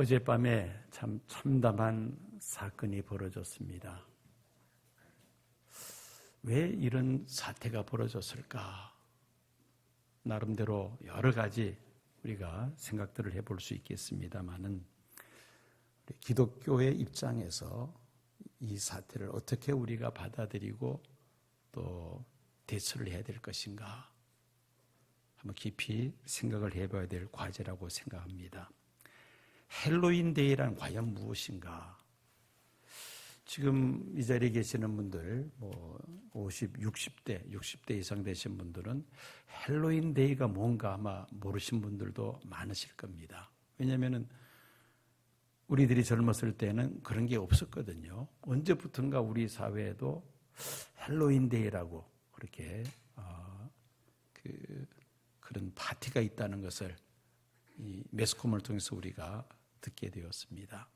어젯밤에 참 참담한 사건이 벌어졌습니다. 왜 이런 사태가 벌어졌을까? 나름대로 여러 가지 우리가 생각들을 해볼 수 있겠습니다만은 기독교의 입장에서 이 사태를 어떻게 우리가 받아들이고 또 대처를 해야 될 것인가 한번 깊이 생각을 해봐야 될 과제라고 생각합니다. 헬로윈 데이란 과연 무엇인가? 지금 이 자리에 계시는 분들 50, 60대 이상 되신 분들은 헬로윈 데이가 뭔가 아마 모르신 분들도 많으실 겁니다. 왜냐하면 우리들이 젊었을 때는 그런 게 없었거든요. 언제부턴가 우리 사회에도 헬로윈 데이라고 그렇게 그런 파티가 있다는 것을 이 매스컴을 통해서 우리가 듣게 되었습니다.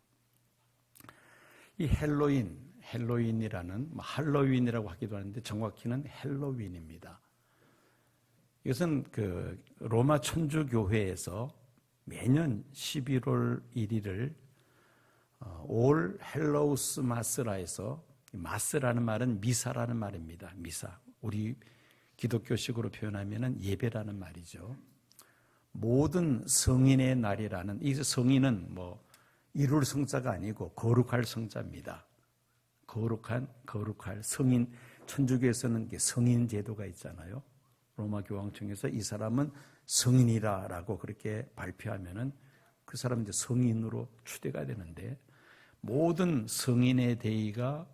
이 헬로윈이라는 할로윈이라고 하기도 하는데 정확히는 헬로윈입니다. 이것은 로마 천주교회에서 매년 11월 1일을 올 헬로우스 마스라 해서 마스라는 말은 미사라는 말입니다. 미사. 우리 기독교식으로 표현하면 예배라는 말이죠. 모든 성인의 날이라는, 이 성인은 이룰 성자가 아니고 거룩할 성자입니다. 거룩할 성인, 천주교에서는 성인 제도가 있잖아요. 로마 교황청에서 이 사람은 성인이라고 그렇게 발표하면은 그 사람은 이제 성인으로 추대가 되는데 모든 성인의 데이가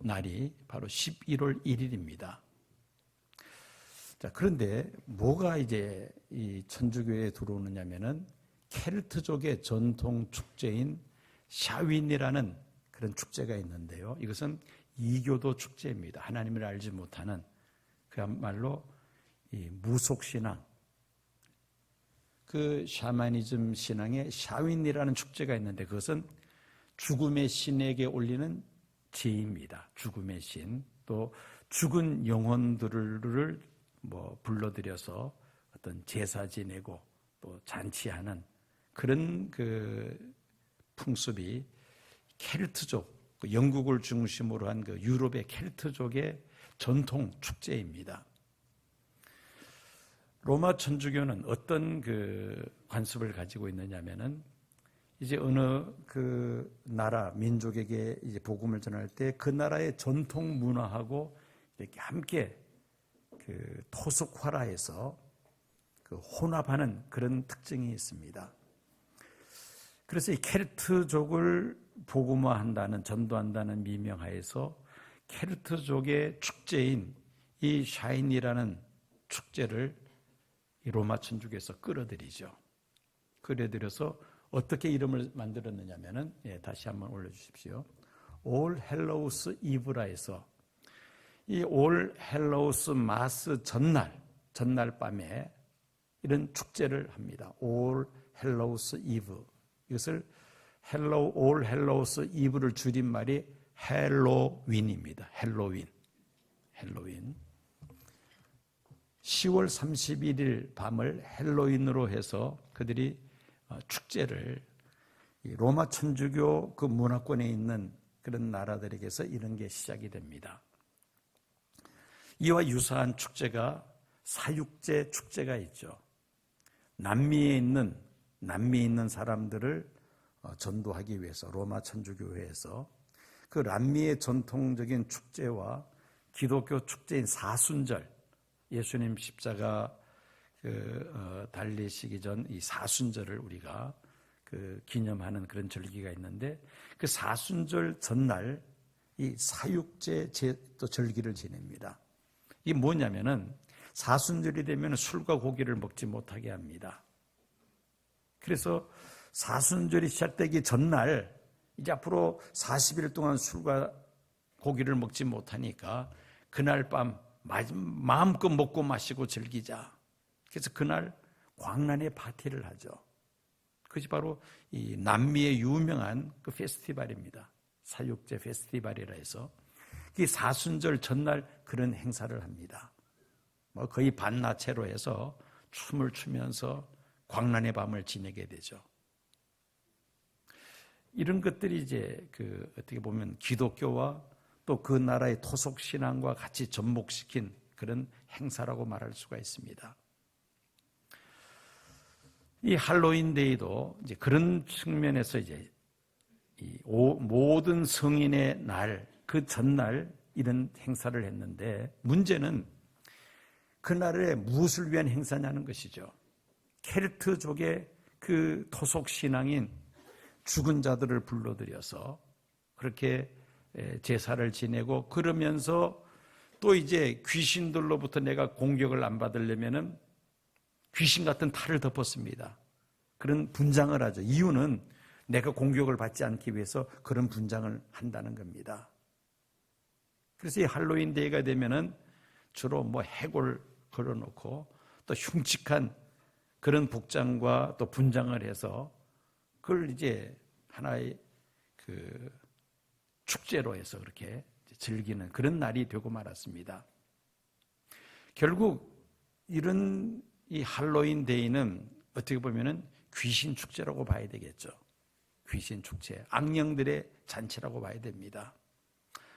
날이 바로 11월 1일입니다. 자, 그런데 뭐가 이제 이 천주교에 들어오느냐면은 켈트족의 전통 축제인 샤윈이라는 그런 축제가 있는데요. 이것은 이교도 축제입니다. 하나님을 알지 못하는 그야말로 이 무속신앙, 그 샤머니즘 신앙의 샤윈이라는 축제가 있는데 그것은 죽음의 신에게 올리는 제입니다. 죽음의 신, 또 죽은 영혼들을 불러들여서 어떤 제사 지내고 또 잔치하는 그런 풍습이 켈트족, 영국을 중심으로 한 유럽의 켈트족의 전통 축제입니다. 로마 천주교는 어떤 관습을 가지고 있느냐면은 이제 어느 나라 민족에게 이제 복음을 전할 때 그 나라의 전통 문화하고 이렇게 함께 토속화라해서 혼합하는 그런 특징이 있습니다. 그래서 이 켈트족을 복음화한다는, 전도한다는 미명하에서 켈트족의 축제인 이 샤인이라는 축제를 이 로마 천주교에서 끌어들이죠. 끌어들여서 어떻게 이름을 만들었느냐면은, 다시 한번 올려주십시오. 올 헬로우스 이브라 해서 이 올 헬로우스 마스 전날 밤에 이런 축제를 합니다. 올 헬로우스 이브. 이것을 올 헬로우스 이브를 줄임말이 헬로윈입니다. 헬로윈. 10월 31일 밤을 헬로윈으로 해서 그들이 축제를 로마 천주교 그 문화권에 있는 그런 나라들에게서 이런 게 시작이 됩니다. 이와 유사한 축제가 사육제 축제가 있죠. 남미에 있는 사람들을 전도하기 위해서 로마 천주교회에서 그 남미의 전통적인 축제와 기독교 축제인 사순절, 예수님 십자가 달리시기 전 이 사순절을 우리가 기념하는 그런 절기가 있는데 그 사순절 전날 이 사육제 또 절기를 지냅니다. 이게 뭐냐면은 사순절이 되면 술과 고기를 먹지 못하게 합니다. 그래서 사순절이 시작되기 전날 이제 앞으로 40일 동안 술과 고기를 먹지 못하니까 그날 밤 마음껏 먹고 마시고 즐기자. 그래서 그날 광란의 파티를 하죠. 그것이 바로 이 남미의 유명한 그 페스티벌입니다. 사육제 페스티벌이라 해서 이 사순절 전날 그런 행사를 합니다. 거의 반나체로 해서 춤을 추면서 광란의 밤을 지내게 되죠. 이런 것들이 이제 어떻게 보면 기독교와 또 그 나라의 토속 신앙과 같이 접목시킨 그런 행사라고 말할 수가 있습니다. 이 할로윈데이도 이제 그런 측면에서 이제 모든 성인의 날, 그 전날 이런 행사를 했는데 문제는 그날에 무엇을 위한 행사냐는 것이죠. 켈트족의 그 토속 신앙인 죽은 자들을 불러들여서 그렇게 제사를 지내고 그러면서 또 이제 귀신들로부터 내가 공격을 안 받으려면은 귀신 같은 탈을 덮었습니다. 그런 분장을 하죠. 이유는 내가 공격을 받지 않기 위해서 그런 분장을 한다는 겁니다. 그래서 이 할로윈 데이가 되면은 주로 뭐 해골 걸어놓고 또 흉측한 그런 복장과 또 분장을 해서 그걸 이제 하나의 축제로 해서 그렇게 즐기는 그런 날이 되고 말았습니다. 결국 이런 이 할로윈 데이는 어떻게 보면은 귀신 축제라고 봐야 되겠죠. 귀신 축제, 악령들의 잔치라고 봐야 됩니다.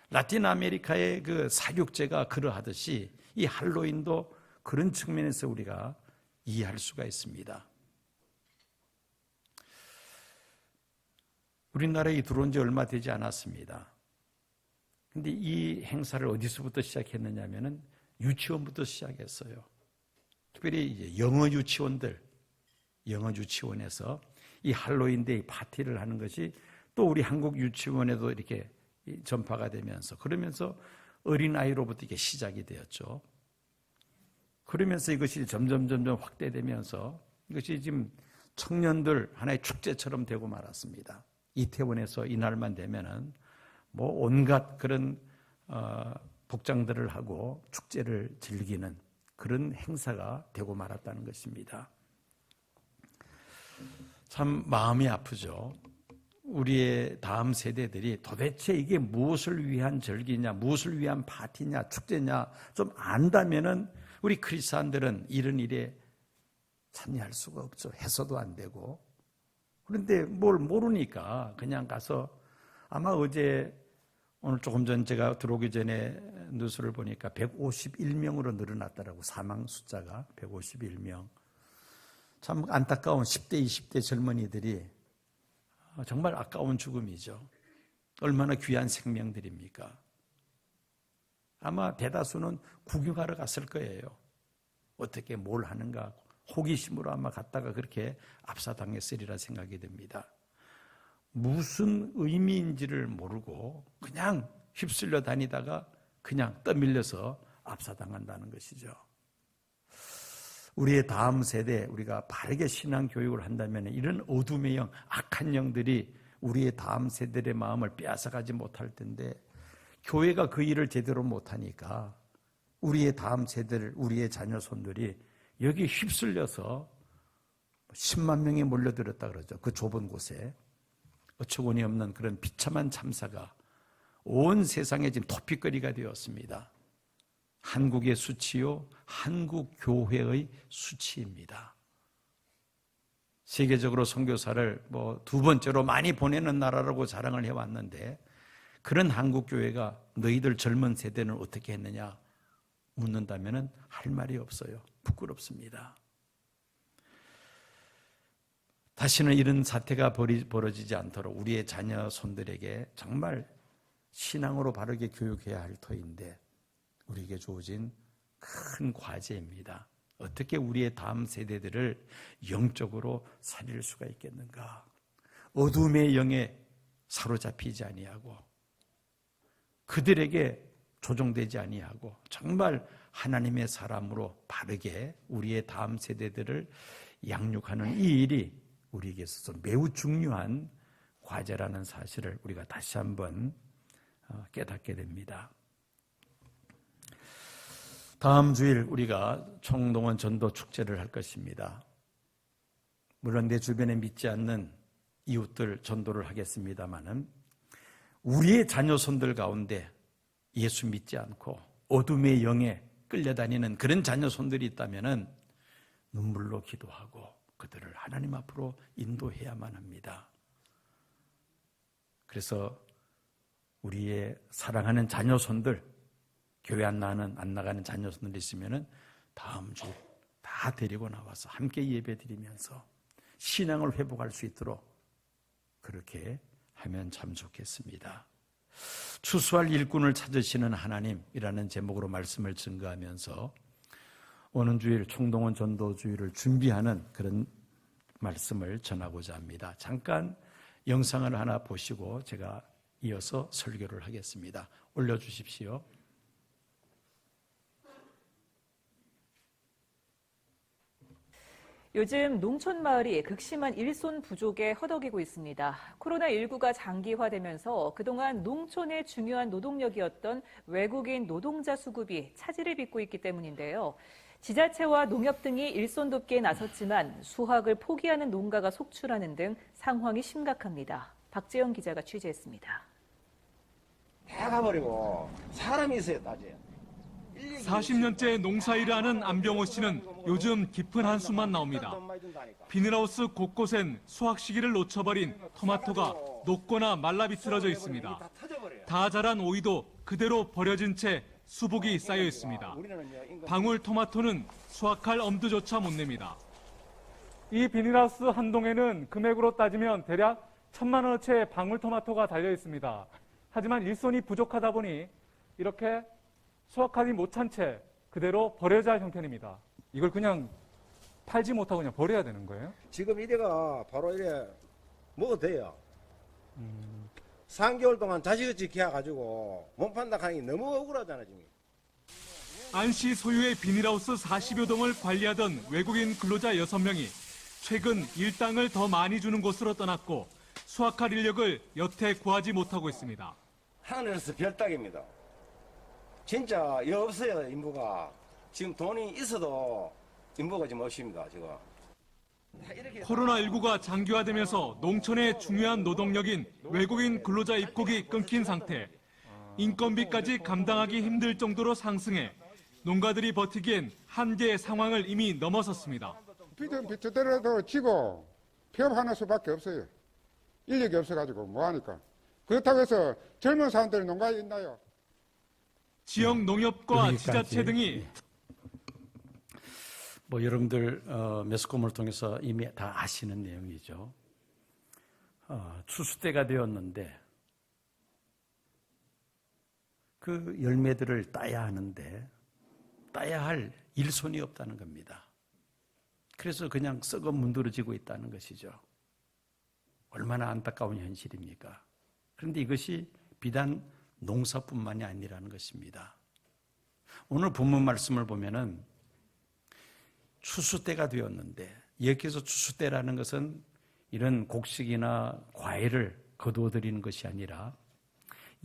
라틴 아메리카의 그 사육제가 그러하듯이 이 할로윈도 그런 측면에서 우리가 이해할 수가 있습니다. 우리나라에 들어온 지 얼마 되지 않았습니다. 근데 이 행사를 어디서부터 시작했느냐 하면은 유치원부터 시작했어요. 특별히 이제 영어 유치원에서 이 할로윈데이 파티를 하는 것이 또 우리 한국 유치원에도 이렇게 전파가 되면서 그러면서 어린아이로부터 이게 시작이 되었죠. 그러면서 이것이 점점 확대되면서 이것이 지금 청년들 하나의 축제처럼 되고 말았습니다. 이태원에서 이날만 되면은 뭐 온갖 그런 복장들을 하고 축제를 즐기는 그런 행사가 되고 말았다는 것입니다. 참 마음이 아프죠. 우리의 다음 세대들이 도대체 이게 무엇을 위한 절기냐, 무엇을 위한 파티냐, 축제냐 좀 안다면은 우리 크리스찬들은 이런 일에 참여할 수가 없죠. 해서도 안 되고. 그런데 뭘 모르니까 그냥 가서 아마 오늘 조금 전 제가 들어오기 전에 뉴스를 보니까 151명으로 늘어났더라고. 사망 숫자가 151명. 참 안타까운 10대, 20대 젊은이들이 정말 아까운 죽음이죠. 얼마나 귀한 생명들입니까? 아마 대다수는 구경하러 갔을 거예요. 어떻게 뭘 하는가 호기심으로 아마 갔다가 그렇게 압사당했으리라 생각이 듭니다. 무슨 의미인지를 모르고 그냥 휩쓸려 다니다가 그냥 떠밀려서 압사당한다는 것이죠. 우리의 다음 세대, 우리가 바르게 신앙 교육을 한다면 이런 어둠의 영, 악한 영들이 우리의 다음 세대의 마음을 빼앗아가지 못할 텐데 교회가 그 일을 제대로 못하니까 우리의 다음 세대를, 우리의 자녀 손들이 여기 휩쓸려서 10만 명이 몰려들었다 그러죠. 그 좁은 곳에. 어처구니 없는 그런 비참한 참사가 온 세상에 지금 토픽거리가 되었습니다. 한국의 수치요, 한국 교회의 수치입니다. 세계적으로 선교사를 두 번째로 많이 보내는 나라라고 자랑을 해왔는데 그런 한국 교회가 너희들 젊은 세대는 어떻게 했느냐 묻는다면 할 말이 없어요. 부끄럽습니다. 다시는 이런 사태가 벌어지지 않도록 우리의 자녀 손들에게 정말 신앙으로 바르게 교육해야 할 터인데 우리에게 주어진 큰 과제입니다. 어떻게 우리의 다음 세대들을 영적으로 살릴 수가 있겠는가? 어둠의 영에 사로잡히지 아니하고 그들에게 조종되지 아니하고 정말 하나님의 사람으로 바르게 우리의 다음 세대들을 양육하는 이 일이 우리에게 있어서 매우 중요한 과제라는 사실을 우리가 다시 한번 깨닫게 됩니다. 다음 주일 우리가 총동원 전도 축제를 할 것입니다. 물론 내 주변에 믿지 않는 이웃들 전도를 하겠습니다마는 우리의 자녀손들 가운데 예수 믿지 않고 어둠의 영에 끌려다니는 그런 자녀손들이 있다면 눈물로 기도하고 그들을 하나님 앞으로 인도해야만 합니다. 그래서 우리의 사랑하는 자녀손들, 교회 안 나가는 자녀손들 있으면은 다음 주 다 데리고 나와서 함께 예배드리면서 신앙을 회복할 수 있도록 그렇게 하면 참 좋겠습니다. 추수할 일꾼을 찾으시는 하나님이라는 제목으로 말씀을 증거하면서 오는 주일 총동원 전도주일을 준비하는 그런 말씀을 전하고자 합니다. 잠깐 영상을 하나 보시고 제가 이어서 설교를 하겠습니다. 올려주십시오. 요즘 농촌 마을이 극심한 일손 부족에 허덕이고 있습니다. 코로나19가 장기화되면서 그동안 농촌의 중요한 노동력이었던 외국인 노동자 수급이 차질을 빚고 있기 때문인데요. 지자체와 농협 등이 일손 돕기에 나섰지만 수확을 포기하는 농가가 속출하는 등 상황이 심각합니다. 박재영 기자가 취재했습니다. 다 가버리고 사람이 있어야 따져요. 40년째 농사일을 하는 안병호 씨는 요즘 깊은 한숨만 나옵니다. 비닐하우스 곳곳엔 수확 시기를 놓쳐버린 토마토가 녹거나 말라 비틀어져 있습니다. 다 자란 오이도 그대로 버려진 채 수북이 쌓여 있습니다. 방울 토마토는 수확할 엄두조차 못 냅니다. 이 비닐하우스 한 동에는 금액으로 따지면 대략 1,000만 원어치의 방울 토마토가 달려 있습니다. 하지만 일손이 부족하다 보니 이렇게 수확하지 못한 채 그대로 버려야 할 형편입니다. 이걸 그냥 팔지 못하고 그냥 버려야 되는 거예요? 지금 이래가 바로 이래 먹어도 돼요. 3개월 동안 자식같이 키워가지고 못 판다 하는 게 너무 억울하잖아 지금. 안씨 소유의 비닐하우스 40여 동을 관리하던 외국인 근로자 6명이 최근 일당을 더 많이 주는 곳으로 떠났고 수확할 인력을 여태 구하지 못하고 있습니다. 하늘에서 별 따기입니다. 진짜 여 없어요 인부가. 지금 돈이 있어도 인부가 지금 없습니다 지금. 코로나19가 장기화되면서 농촌의 중요한 노동력인 외국인 근로자 입국이 끊긴 상태. 인건비까지 감당하기 힘들 정도로 상승해 농가들이 버티기엔 한계의 상황을 이미 넘어섰습니다. 비트대로도 치고 폐업하는 수밖에 없어요. 인력이 없어가지고 뭐하니까. 그렇다고 해서 젊은 사람들이 농가에 있나요? 지역 농협과 지자체 등이 여러분들 매스컴을 통해서 이미 다 아시는 내용이죠. 추수 때가 되었는데 그 열매들을 따야 하는데 따야 할 일손이 없다는 겁니다. 그래서 그냥 썩어 문드러지고 있다는 것이죠. 얼마나 안타까운 현실입니까? 그런데 이것이 비단 농사뿐만이 아니라는 것입니다. 오늘 본문 말씀을 보면은 추수 때가 되었는데, 여기서 추수 때라는 것은 이런 곡식이나 과일을 거두어들이는 것이 아니라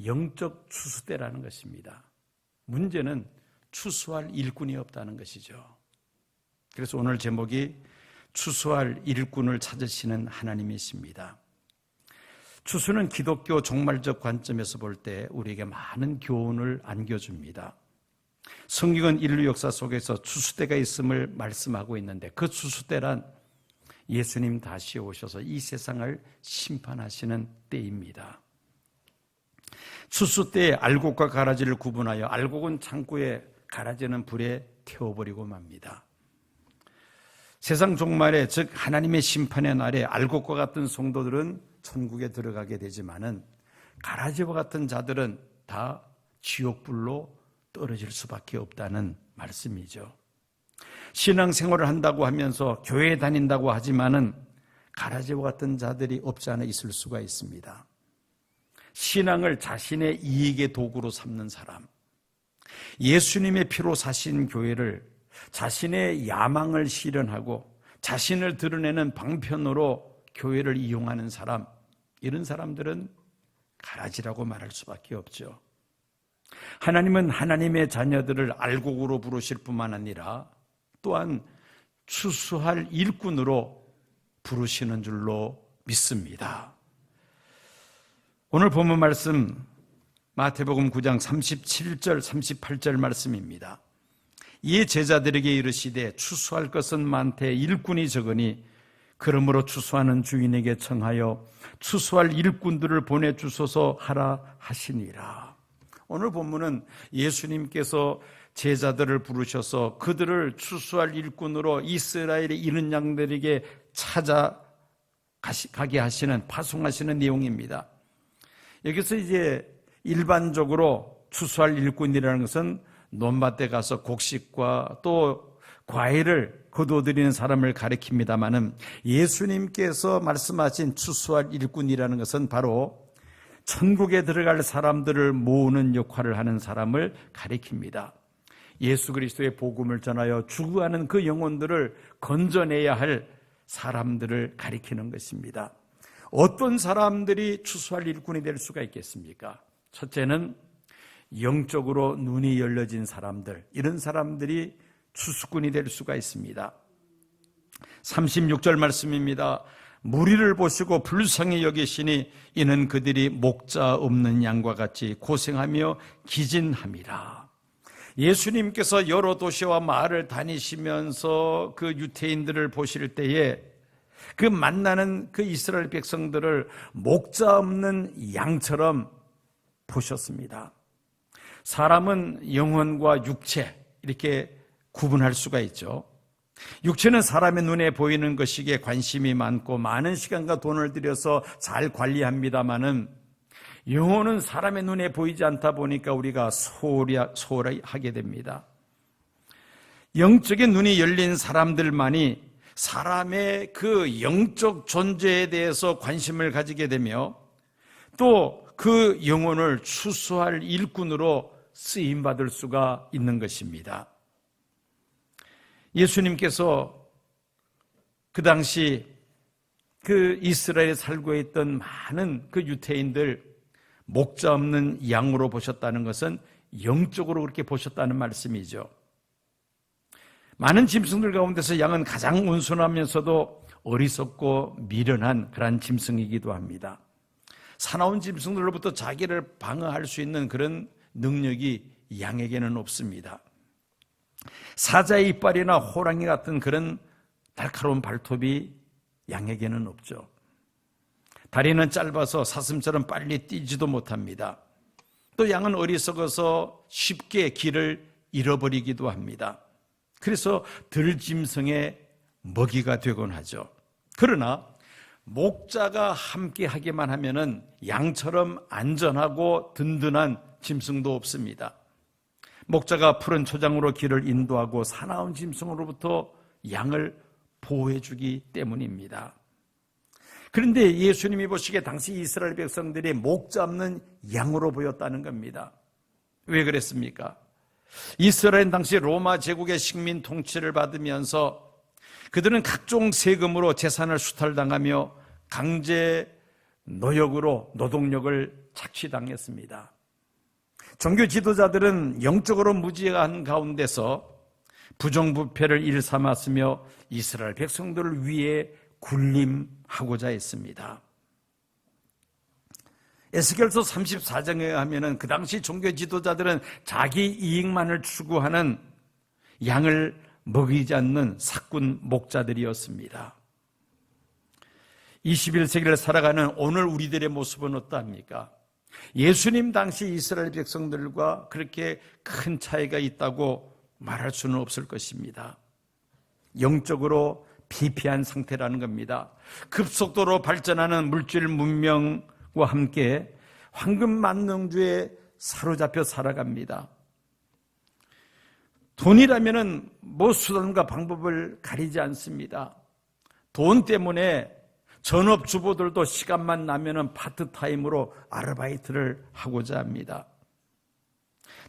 영적 추수 때라는 것입니다. 문제는 추수할 일꾼이 없다는 것이죠. 그래서 오늘 제목이 추수할 일꾼을 찾으시는 하나님이십니다. 추수는 기독교 종말적 관점에서 볼 때 우리에게 많은 교훈을 안겨줍니다. 성경은 인류 역사 속에서 추수 때가 있음을 말씀하고 있는데 그 추수 때란 예수님 다시 오셔서 이 세상을 심판하시는 때입니다. 추수 때에 알곡과 가라지를 구분하여 알곡은 창고에, 가라지는 불에 태워버리고 맙니다. 세상 종말에, 즉 하나님의 심판의 날에 알곡과 같은 성도들은 천국에 들어가게 되지만은 가라지와 같은 자들은 다 지옥불로 떨어질 수밖에 없다는 말씀이죠. 신앙생활을 한다고 하면서 교회에 다닌다고 하지만은 가라지와 같은 자들이 없지 않아 있을 수가 있습니다. 신앙을 자신의 이익의 도구로 삼는 사람, 예수님의 피로 사신 교회를 자신의 야망을 실현하고 자신을 드러내는 방편으로 교회를 이용하는 사람, 이런 사람들은 가라지라고 말할 수밖에 없죠. 하나님은 하나님의 자녀들을 알곡으로 부르실 뿐만 아니라 또한 추수할 일꾼으로 부르시는 줄로 믿습니다. 오늘 본문 말씀 마태복음 9장 37절 38절 말씀입니다. 이에 제자들에게 이르시되 추수할 것은 많되 일꾼이 적으니 그러므로 추수하는 주인에게 청하여 추수할 일꾼들을 보내주소서 하라 하시니라. 오늘 본문은 예수님께서 제자들을 부르셔서 그들을 추수할 일꾼으로 이스라엘의 잃은 양들에게 찾아가게 하시는, 파송하시는 내용입니다. 여기서 이제 일반적으로 추수할 일꾼이라는 것은 논밭에 가서 곡식과 또 과일을 거두어들이는 사람을 가리킵니다마는 예수님께서 말씀하신 추수할 일꾼이라는 것은 바로 천국에 들어갈 사람들을 모으는 역할을 하는 사람을 가리킵니다. 예수 그리스도의 복음을 전하여 죽어가는 그 영혼들을 건져내야 할 사람들을 가리키는 것입니다. 어떤 사람들이 추수할 일꾼이 될 수가 있겠습니까? 첫째는 영적으로 눈이 열려진 사람들, 이런 사람들이 추수꾼이 될 수가 있습니다. 36절 말씀입니다. 무리를 보시고 불쌍히 여기시니 이는 그들이 목자 없는 양과 같이 고생하며 기진함이라. 예수님께서 여러 도시와 마을을 다니시면서 그 유태인들을 보실 때에 그 만나는 그 이스라엘 백성들을 목자 없는 양처럼 보셨습니다. 사람은 영혼과 육체 이렇게 구분할 수가 있죠. 육체는 사람의 눈에 보이는 것이기에 관심이 많고 많은 시간과 돈을 들여서 잘 관리합니다마는 영혼은 사람의 눈에 보이지 않다 보니까 우리가 소홀히 하게 됩니다. 영적인 눈이 열린 사람들만이 사람의 그 영적 존재에 대해서 관심을 가지게 되며 또 그 영혼을 추수할 일꾼으로 쓰임받을 수가 있는 것입니다. 예수님께서 그 당시 그 이스라엘에 살고 있던 많은 그 유태인들 목자 없는 양으로 보셨다는 것은 영적으로 그렇게 보셨다는 말씀이죠. 많은 짐승들 가운데서 양은 가장 온순하면서도 어리석고 미련한 그런 짐승이기도 합니다. 사나운 짐승들로부터 자기를 방어할 수 있는 그런 능력이 양에게는 없습니다. 사자의 이빨이나 호랑이 같은 그런 날카로운 발톱이 양에게는 없죠. 다리는 짧아서 사슴처럼 빨리 뛰지도 못합니다. 또 양은 어리석어서 쉽게 길을 잃어버리기도 합니다. 그래서 들짐승의 먹이가 되곤 하죠. 그러나 목자가 함께 하기만 하면은 양처럼 안전하고 든든한 짐승도 없습니다. 목자가 푸른 초장으로 길을 인도하고 사나운 짐승으로부터 양을 보호해주기 때문입니다. 그런데 예수님이 보시기에 당시 이스라엘 백성들이 목자 없는 양으로 보였다는 겁니다. 왜 그랬습니까? 이스라엘은 당시 로마 제국의 식민 통치를 받으면서 그들은 각종 세금으로 재산을 수탈당하며 강제 노역으로 노동력을 착취당했습니다. 종교 지도자들은 영적으로 무지한 가운데서 부정부패를 일삼았으며 이스라엘 백성들을 위해 군림하고자 했습니다. 에스겔서 34장에 하면은 그 당시 종교 지도자들은 자기 이익만을 추구하는 양을 먹이지 않는 사꾼 목자들이었습니다. 21세기를 살아가는 오늘 우리들의 모습은 어떠합니까? 예수님 당시 이스라엘 백성들과 그렇게 큰 차이가 있다고 말할 수는 없을 것입니다. 영적으로 피폐한 상태라는 겁니다. 급속도로 발전하는 물질 문명과 함께 황금 만능주에 사로잡혀 살아갑니다. 돈이라면은 수단과 방법을 가리지 않습니다. 돈 때문에 전업주부들도 시간만 나면은 파트타임으로 아르바이트를 하고자 합니다.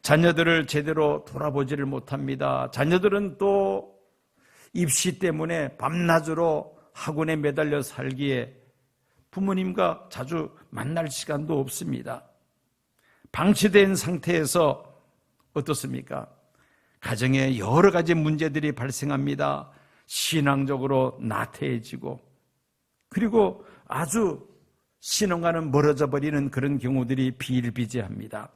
자녀들을 제대로 돌아보지를 못합니다. 자녀들은 또 입시 때문에 밤낮으로 학원에 매달려 살기에 부모님과 자주 만날 시간도 없습니다. 방치된 상태에서 어떻습니까? 가정에 여러 가지 문제들이 발생합니다. 신앙적으로 나태해지고 그리고 아주 신앙과는 멀어져 버리는 그런 경우들이 비일비재합니다.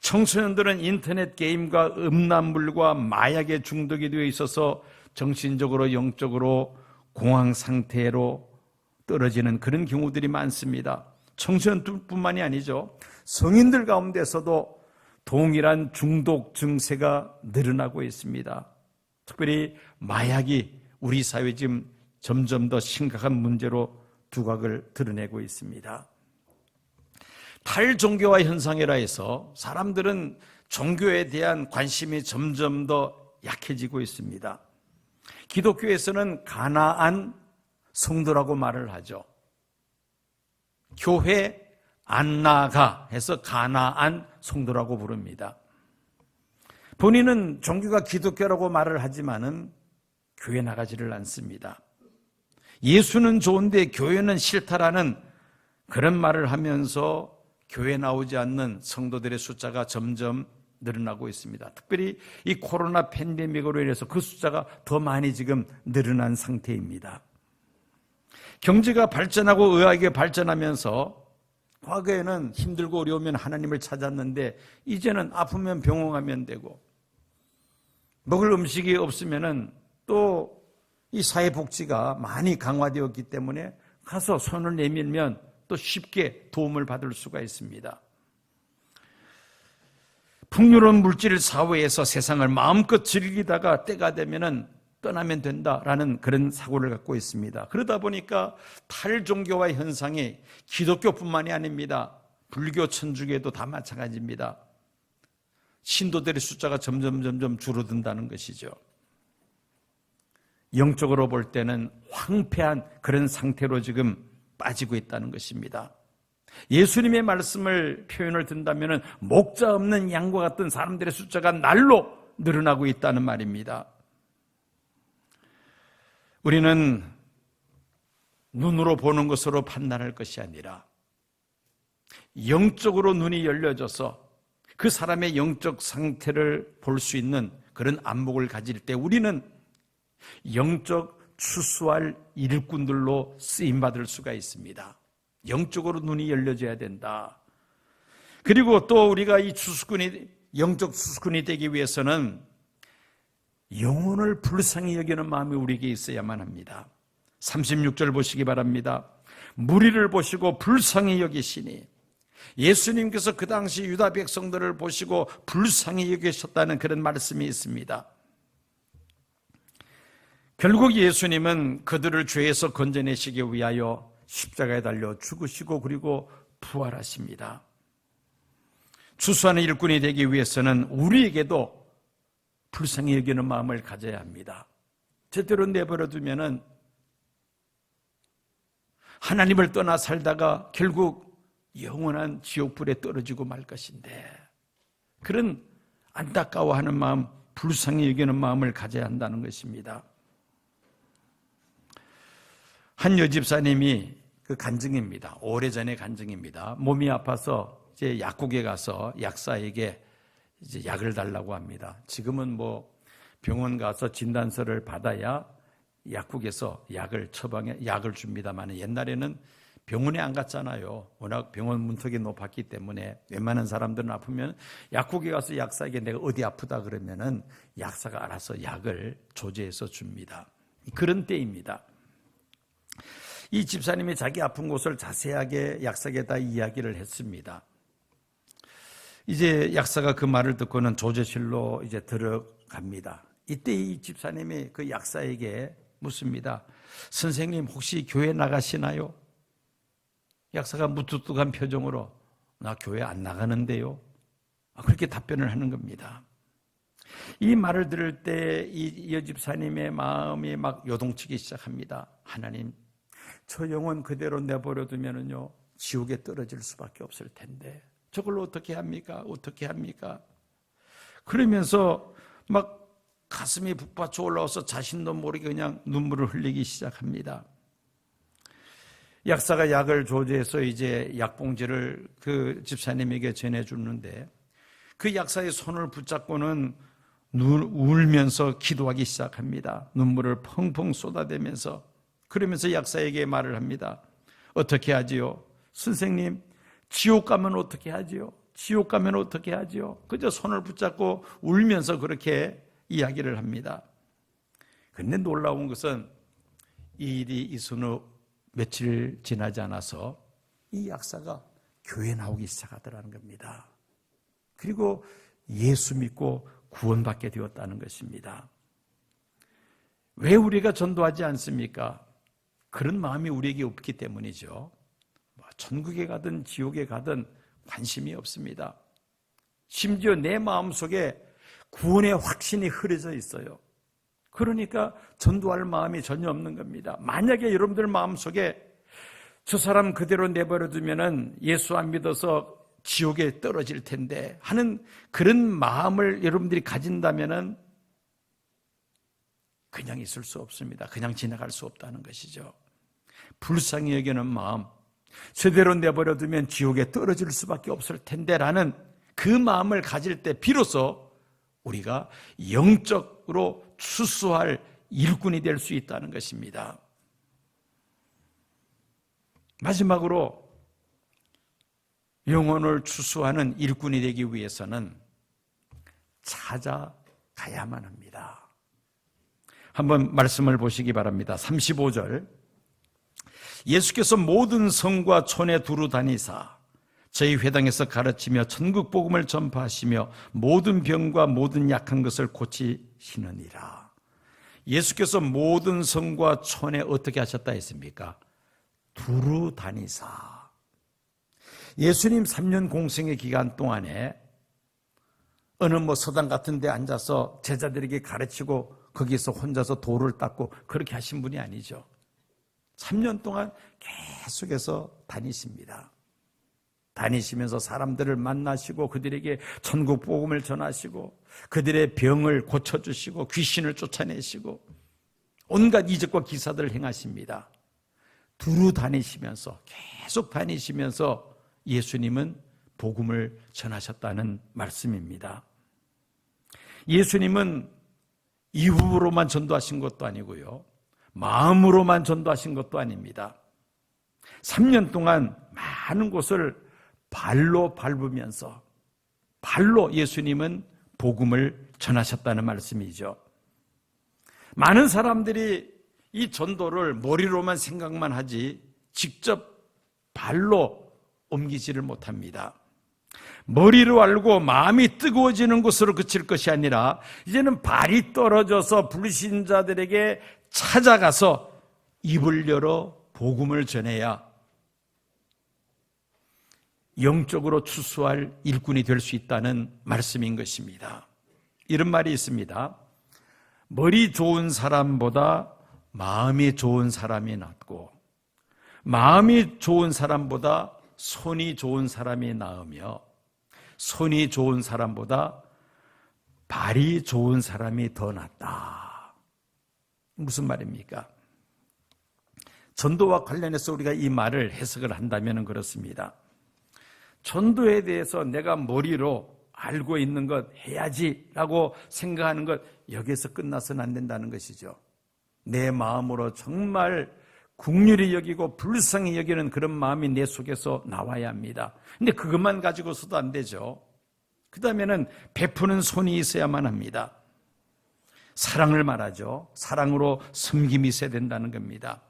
청소년들은 인터넷 게임과 음란물과 마약에 중독이 되어 있어서 정신적으로 영적으로 공황 상태로 떨어지는 그런 경우들이 많습니다. 청소년뿐만이 아니죠. 성인들 가운데서도 동일한 중독 증세가 늘어나고 있습니다. 특별히 마약이 우리 사회에 지금 점점 더 심각한 문제로 두각을 드러내고 있습니다. 탈종교화 현상이라 해서 사람들은 종교에 대한 관심이 점점 더 약해지고 있습니다. 기독교에서는 가나안 성도라고 말을 하죠. 교회 안 나가 해서 가나안 성도라고 부릅니다. 본인은 종교가 기독교라고 말을 하지만은 교회 나가지를 않습니다. 예수는 좋은데 교회는 싫다라는 그런 말을 하면서 교회 나오지 않는 성도들의 숫자가 점점 늘어나고 있습니다. 특별히 이 코로나 팬데믹으로 인해서 그 숫자가 더 많이 지금 늘어난 상태입니다. 경제가 발전하고 의학이 발전하면서 과거에는 힘들고 어려우면 하나님을 찾았는데 이제는 아프면 병원 가면 되고 먹을 음식이 없으면은 또 이 사회복지가 많이 강화되었기 때문에 가서 손을 내밀면 또 쉽게 도움을 받을 수가 있습니다. 풍요로운 물질 사회에서 세상을 마음껏 즐기다가 때가 되면은 떠나면 된다라는 그런 사고를 갖고 있습니다. 그러다 보니까 탈종교화 현상이 기독교뿐만이 아닙니다. 불교, 천주교에도 다 마찬가지입니다. 신도들의 숫자가 점점 줄어든다는 것이죠. 영적으로 볼 때는 황폐한 그런 상태로 지금 빠지고 있다는 것입니다. 예수님의 말씀을 표현을 든다면 목자 없는 양과 같은 사람들의 숫자가 날로 늘어나고 있다는 말입니다. 우리는 눈으로 보는 것으로 판단할 것이 아니라 영적으로 눈이 열려져서 그 사람의 영적 상태를 볼 수 있는 그런 안목을 가질 때 우리는 영적 추수할 일꾼들로 쓰임받을 수가 있습니다. 영적으로 눈이 열려져야 된다. 그리고 또 우리가 이 영적 추수꾼이 되기 위해서는 영혼을 불쌍히 여기는 마음이 우리에게 있어야만 합니다. 36절 보시기 바랍니다. 무리를 보시고 불쌍히 여기시니 예수님께서 그 당시 유다 백성들을 보시고 불쌍히 여기셨다는 그런 말씀이 있습니다. 결국 예수님은 그들을 죄에서 건져내시기 위하여 십자가에 달려 죽으시고 그리고 부활하십니다. 추수하는 일꾼이 되기 위해서는 우리에게도 불쌍히 여기는 마음을 가져야 합니다. 제대로 내버려 두면은 하나님을 떠나 살다가 결국 영원한 지옥불에 떨어지고 말 것인데 그런 안타까워하는 마음, 불쌍히 여기는 마음을 가져야 한다는 것입니다. 한 여집사님이 그 간증입니다. 오래전의 간증입니다. 몸이 아파서 이제 약국에 가서 약사에게 이제 약을 달라고 합니다. 지금은 뭐 병원 가서 진단서를 받아야 약국에서 약을 줍니다만 옛날에는 병원에 안 갔잖아요. 워낙 병원 문턱이 높았기 때문에 웬만한 사람들은 아프면 약국에 가서 약사에게 내가 어디 아프다 그러면은 약사가 알아서 약을 조제해서 줍니다. 그런 때입니다. 이 집사님이 자기 아픈 곳을 자세하게 약사에게다 이야기를 했습니다. 이제 약사가 그 말을 듣고는 조제실로 이제 들어갑니다. 이때 이 집사님이 그 약사에게 묻습니다. 선생님 혹시 교회 나가시나요? 약사가 무뚝뚝한 표정으로 나 교회 안 나가는데요. 그렇게 답변을 하는 겁니다. 이 말을 들을 때 이 여집사님의 마음이 막 요동치기 시작합니다. 하나님, 저 영혼 그대로 내버려 두면은요 지옥에 떨어질 수밖에 없을 텐데 저걸 어떻게 합니까? 어떻게 합니까? 그러면서 막 가슴이 북받쳐 올라와서 자신도 모르게 그냥 눈물을 흘리기 시작합니다. 약사가 약을 조제해서 이제 약봉지를 그 집사님에게 전해주는데 그 약사의 손을 붙잡고는 울면서 기도하기 시작합니다. 눈물을 펑펑 쏟아대면서 그러면서 약사에게 말을 합니다. 어떻게 하지요? 선생님, 지옥 가면 어떻게 하지요? 지옥 가면 어떻게 하지요? 그저 손을 붙잡고 울면서 그렇게 이야기를 합니다. 그런데 놀라운 것은 이 일이 있은 후 며칠 지나지 않아서 이 약사가 교회 나오기 시작하더라는 겁니다. 그리고 예수 믿고 구원받게 되었다는 것입니다. 왜 우리가 전도하지 않습니까? 그런 마음이 우리에게 없기 때문이죠. 천국에 가든 지옥에 가든 관심이 없습니다. 심지어 내 마음속에 구원의 확신이 흐려져 있어요. 그러니까 전도할 마음이 전혀 없는 겁니다. 만약에 여러분들 마음속에 저 사람 그대로 내버려 두면은 예수 안 믿어서 지옥에 떨어질 텐데 하는 그런 마음을 여러분들이 가진다면은 그냥 있을 수 없습니다. 그냥 지나갈 수 없다는 것이죠. 불쌍히 여기는 마음, 저대로 내버려 두면 지옥에 떨어질 수밖에 없을 텐데라는 그 마음을 가질 때 비로소 우리가 영적으로 추수할 일꾼이 될 수 있다는 것입니다. 마지막으로 영혼을 추수하는 일꾼이 되기 위해서는 찾아가야만 합니다. 한번 말씀을 보시기 바랍니다. 35절, 예수께서 모든 성과 촌에 두루 다니사 저희 회당에서 가르치며 천국 복음을 전파하시며 모든 병과 모든 약한 것을 고치시느니라. 예수께서 모든 성과 촌에 어떻게 하셨다 했습니까? 두루 다니사. 예수님 3년 공생의 기간 동안에 어느 서당 같은 데 앉아서 제자들에게 가르치고 거기서 혼자서 돌을 닦고 그렇게 하신 분이 아니죠. 3년 동안 계속해서 다니십니다. 다니시면서 사람들을 만나시고 그들에게 천국 복음을 전하시고 그들의 병을 고쳐주시고 귀신을 쫓아내시고 온갖 이적과 기사들을 행하십니다. 두루 다니시면서 계속 다니시면서 예수님은 복음을 전하셨다는 말씀입니다. 예수님은 입으로만 전도하신 것도 아니고요, 마음으로만 전도하신 것도 아닙니다. 3년 동안 많은 곳을 발로 밟으면서 발로 예수님은 복음을 전하셨다는 말씀이죠. 많은 사람들이 이 전도를 머리로만 생각만 하지 직접 발로 옮기지를 못합니다. 머리로 알고 마음이 뜨거워지는 것으로 그칠 것이 아니라 이제는 발이 떨어져서 불신자들에게 찾아가서 입을 열어 복음을 전해야 영적으로 추수할 일꾼이 될 수 있다는 말씀인 것입니다. 이런 말이 있습니다. 머리 좋은 사람보다 마음이 좋은 사람이 낫고 마음이 좋은 사람보다 손이 좋은 사람이 나으며 손이 좋은 사람보다 발이 좋은 사람이 더 낫다. 무슨 말입니까? 전도와 관련해서 우리가 이 말을 해석을 한다면 그렇습니다. 전도에 대해서 내가 머리로 알고 있는 것 해야지라고 생각하는 것, 여기에서 끝나서는 안 된다는 것이죠. 내 마음으로 정말 긍휼히 여기고 불쌍히 여기는 그런 마음이 내 속에서 나와야 합니다. 근데 그것만 가지고서도 안 되죠. 그 다음에는 베푸는 손이 있어야만 합니다. 사랑을 말하죠. 사랑으로 섬김이 있어야 된다는 겁니다.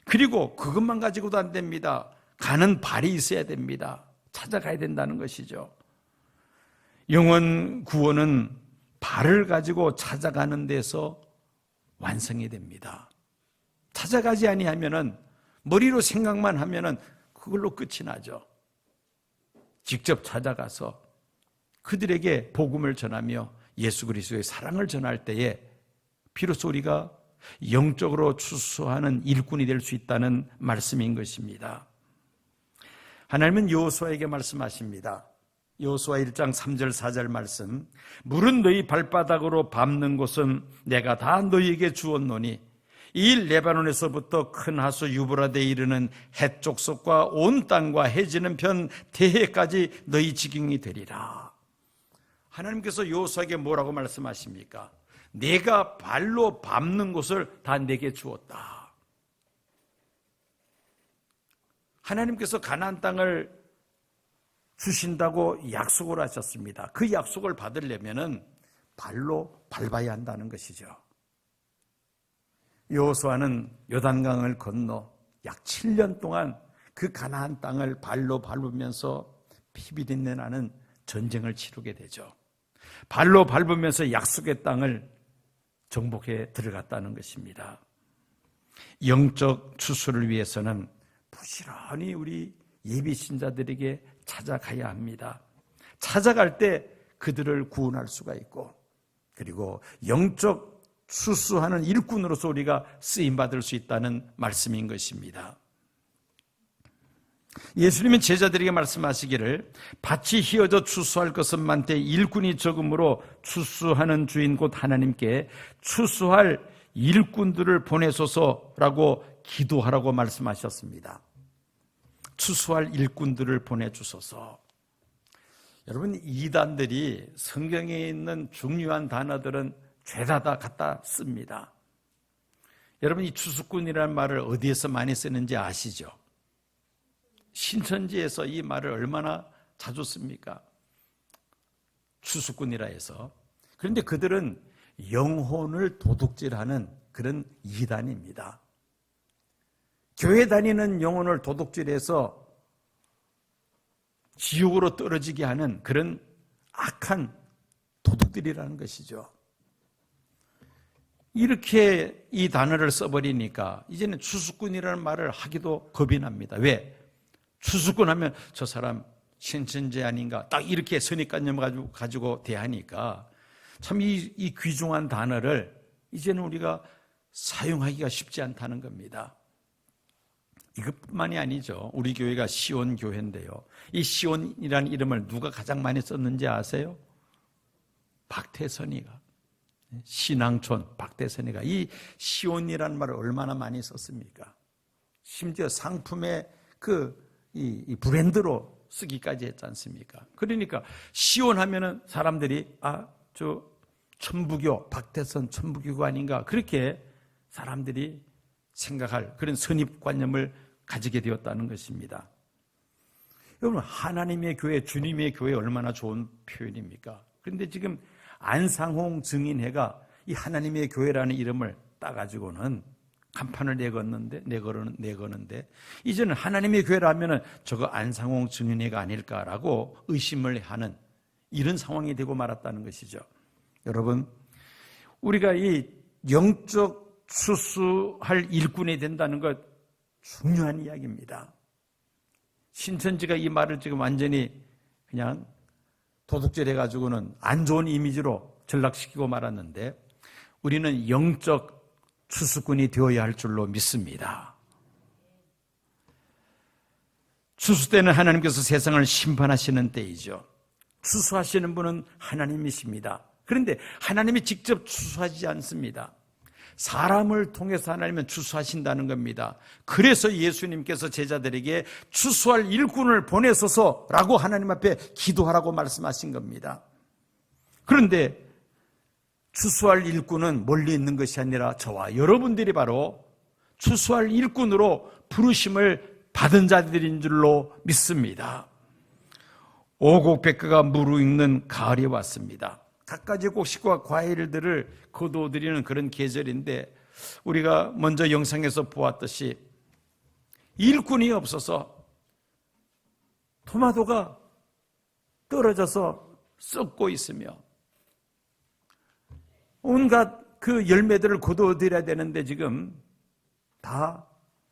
그리고 그것만 가지고도 안 됩니다. 가는 발이 있어야 됩니다. 찾아가야 된다는 것이죠. 영혼 구원은 발을 가지고 찾아가는 데서 완성이 됩니다. 찾아가지 아니하면은, 머리로 생각만 하면은 그걸로 끝이 나죠. 직접 찾아가서 그들에게 복음을 전하며 예수 그리스도의 사랑을 전할 때에 비로소 우리가 영적으로 추수하는 일꾼이 될 수 있다는 말씀인 것입니다. 하나님은 여호수아에게 말씀하십니다. 여호수아 1장 3절 4절 말씀, 물은 너희 발바닥으로 밟는 곳은 내가 다 너희에게 주었노니 이 레바논에서부터 큰 하수 유브라데에 이르는 해쪽 속과 온 땅과 해지는 편 대해까지 너희 지경이 되리라. 하나님께서 여호수아에게 뭐라고 말씀하십니까? 내가 발로 밟는 곳을 다 내게 주었다. 하나님께서 가나안 땅을 주신다고 약속을 하셨습니다. 그 약속을 받으려면은 발로 밟아야 한다는 것이죠. 여호수아는 요단강을 건너 약 7년 동안 그 가나안 땅을 발로 밟으면서 피비린내 나는 전쟁을 치르게 되죠. 발로 밟으면서 약속의 땅을 정복해 들어갔다는 것입니다. 영적 추수를 위해서는 부지런히 우리 예비 신자들에게 찾아가야 합니다. 찾아갈 때 그들을 구원할 수가 있고, 그리고 영적 추수하는 일꾼으로서 우리가 쓰임받을 수 있다는 말씀인 것입니다. 예수님은 제자들에게 말씀하시기를 밭이 휘어져 추수할 것은 많되 일꾼이 적음으로 추수하는 주인 곧 하나님께 추수할 일꾼들을 보내소서라고 기도하라고 말씀하셨습니다. 추수할 일꾼들을 보내주소서. 여러분, 이단들이 성경에 있는 중요한 단어들은 죄다 다 갖다 씁니다. 여러분, 이 추수꾼이라는 말을 어디에서 많이 쓰는지 아시죠? 신천지에서 이 말을 얼마나 자주 씁니까? 추수꾼이라 해서. 그런데 그들은 영혼을 도둑질하는 그런 이단입니다. 교회 다니는 영혼을 도둑질해서 지옥으로 떨어지게 하는 그런 악한 도둑들이라는 것이죠. 이렇게 이 단어를 써버리니까 이제는 추수꾼이라는 말을 하기도 겁이 납니다. 왜? 추수꾼 하면 저 사람 신천지 아닌가 딱 이렇게 선입관념 가지고 대하니까 참 이 귀중한 단어를 이제는 우리가 사용하기가 쉽지 않다는 겁니다. 이것뿐만이 아니죠. 우리 교회가 시온 교회인데요. 이 시온이라는 이름을 누가 가장 많이 썼는지 아세요? 박태선이가. 신앙촌 박태선이가 이 시온이라는 말을 얼마나 많이 썼습니까? 심지어 상품의 이 브랜드로 쓰기까지 했지 않습니까? 그러니까 시온 하면은 사람들이 저 천부교 박태선 천부교가 아닌가 그렇게 사람들이 생각할 그런 선입관념을 가지게 되었다는 것입니다. 여러분, 하나님의 교회, 주님의 교회 얼마나 좋은 표현입니까? 그런데 지금 안상홍 증인회가 이 하나님의 교회라는 이름을 따가지고는 간판을 내거는데 이제는 하나님의 교회라면은 저거 안상홍 증인회가 아닐까라고 의심을 하는 이런 상황이 되고 말았다는 것이죠. 여러분, 우리가 이 영적 추수할 일꾼이 된다는 것 중요한 이야기입니다. 신천지가 이 말을 지금 완전히 그냥 도둑질해가지고는 안 좋은 이미지로 전락시키고 말았는데 우리는 영적 추수꾼이 되어야 할 줄로 믿습니다. 추수 때는 하나님께서 세상을 심판하시는 때이죠. 추수하시는 분은 하나님이십니다. 그런데 하나님이 직접 추수하지 않습니다. 사람을 통해서 하나님은 추수하신다는 겁니다. 그래서 예수님께서 제자들에게 추수할 일꾼을 보내소서라고 하나님 앞에 기도하라고 말씀하신 겁니다. 그런데 추수할 일꾼은 멀리 있는 것이 아니라 저와 여러분들이 바로 추수할 일꾼으로 부르심을 받은 자들인 줄로 믿습니다. 오곡백과가 무르익는 가을이 왔습니다. 갖가지 곡식과 과일들을 거두어들이는 그런 계절인데 우리가 먼저 영상에서 보았듯이 일꾼이 없어서 토마토가 떨어져서 썩고 있으며 온갖 그 열매들을 거두어들여야 되는데 지금 다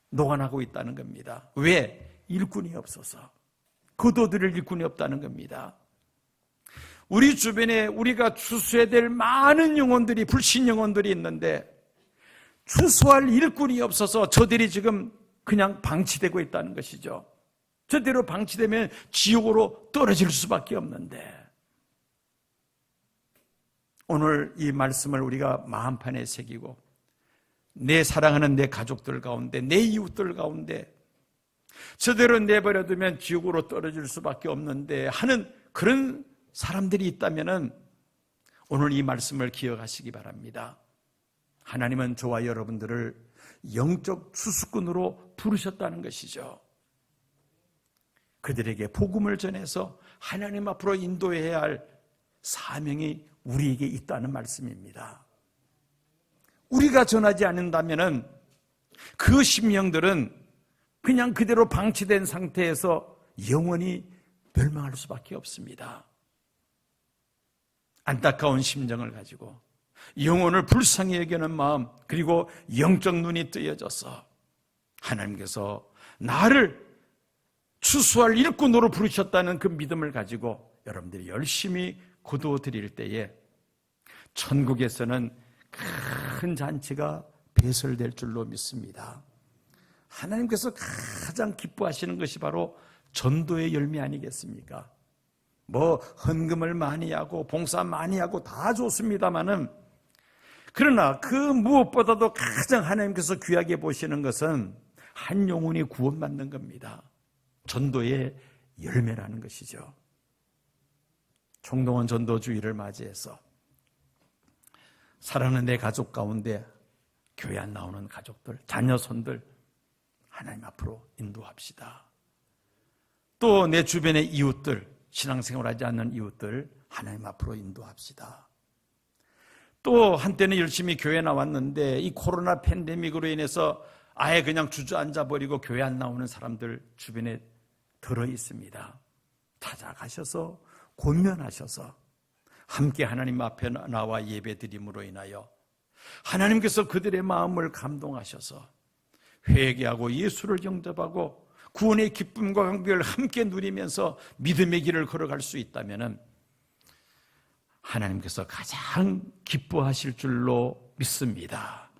녹아나고 있다는 겁니다. 왜? 일꾼이 없어서. 거두어들일 일꾼이 없다는 겁니다. 우리 주변에 우리가 추수해야 될 많은 영혼들이, 불신 영혼들이 있는데 추수할 일꾼이 없어서 저들이 지금 그냥 방치되고 있다는 것이죠. 저대로 방치되면 지옥으로 떨어질 수밖에 없는데 오늘 이 말씀을 우리가 마음판에 새기고 내 사랑하는 내 가족들 가운데, 내 이웃들 가운데 저대로 내버려두면 지옥으로 떨어질 수밖에 없는데 하는 그런 사람들이 있다면 오늘 이 말씀을 기억하시기 바랍니다. 하나님은 저와 여러분들을 영적 추수꾼으로 부르셨다는 것이죠. 그들에게 복음을 전해서 하나님 앞으로 인도해야 할 사명이 우리에게 있다는 말씀입니다. 우리가 전하지 않는다면은 그 심령들은 그냥 그대로 방치된 상태에서 영원히 멸망할 수밖에 없습니다. 안타까운 심정을 가지고 영혼을 불쌍히 여기는 마음, 그리고 영적 눈이 뜨여져서 하나님께서 나를 추수할 일꾼으로 부르셨다는 그 믿음을 가지고 여러분들이 열심히 거두어 드릴 때에 천국에서는 큰 잔치가 배설될 줄로 믿습니다. 하나님께서 가장 기뻐하시는 것이 바로 전도의 열매 아니겠습니까? 뭐 헌금을 많이 하고 봉사 많이 하고 다 좋습니다마는, 그러나 그 무엇보다도 가장 하나님께서 귀하게 보시는 것은 한 영혼이 구원받는 겁니다. 전도의 열매라는 것이죠. 총동원 전도주의를 맞이해서 사랑하는 내 가족 가운데 교회 안 나오는 가족들, 자녀손들 하나님 앞으로 인도합시다. 또 내 주변의 이웃들, 신앙생활하지 않는 이웃들 하나님 앞으로 인도합시다. 또 한때는 열심히 교회 나왔는데 이 코로나 팬데믹으로 인해서 아예 그냥 주저앉아 버리고 교회 안 나오는 사람들 주변에 들어 있습니다. 찾아가셔서 권면하셔서 함께 하나님 앞에 나와 예배드림으로 인하여 하나님께서 그들의 마음을 감동하셔서 회개하고 예수를 영접하고 구원의 기쁨과 감격을 함께 누리면서 믿음의 길을 걸어갈 수 있다면 하나님께서 가장 기뻐하실 줄로 믿습니다.